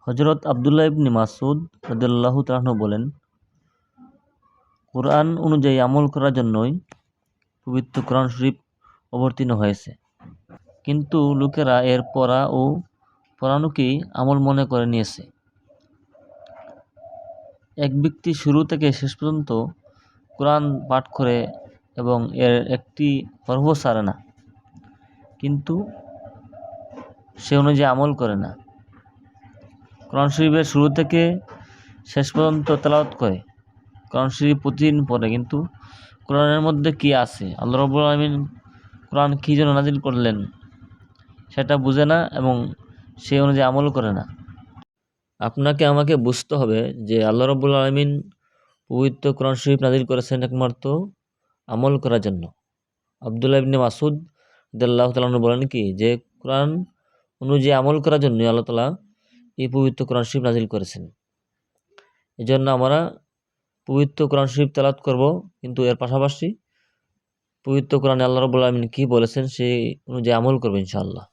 হযরত আব্দুল্লাহ ইবনে মাসউদ রাদিয়াল্লাহু তাআলা আনহু বলেন, কুরআন অনুযায়ী আমল করার জন্যই পবিত্র কোরআন শরীফ অবতীর্ণ হয়েছে। কিন্তু লোকেরা এর পড়া ও পড়ানোকেই আমল মনে করে নিয়েছে। এক ব্যক্তি শুরু থেকে শেষ পর্যন্ত কোরআন পাঠ করে এবং এর একটি হরফও ছাড়ে না, কিন্তু সে অনুযায়ী আমল করে না। কোরআন শরীফের শুরু থেকে শেষ পর্যন্ত তেলাওয়াত করে, কোরআন শরীফ প্রতিদিন পড়ে, কিন্তু কোরআনের মধ্যে কি আছে, আল্লাহ রাব্বুল আলামিন কোরআন কী জন্য নাজিল করলেন সেটা বুঝে না এবং সেই অনুযায়ী আমল করে না। আপনাকে আমাকে বুঝতে হবে যে আল্লাহ রাব্বুল আলামিন পবিত্র কোরআন শরীফ নাজিল করেছেন একমাত্র আমল করার জন্য। আব্দুল্লাহ ইবনে মাসউদ রাদিয়াল্লাহু তাআলা আনহু বলেন কি যে কোরআন অনুযায়ী আমল করার জন্য আল্লাহ তাআলা এই পবিত্র কোরআন শরীফ নাজিল করেছেন। এজন্য আমরা পবিত্র কোরআন শরীফ তেলাওয়াত করব, কিন্তু এর পাশাপাশি পবিত্র কোরআনে আল্লাহ রাব্বুল আলামিন কি বলেছেন সেই অনুযায়ী আমল করব ইনশাআল্লাহ।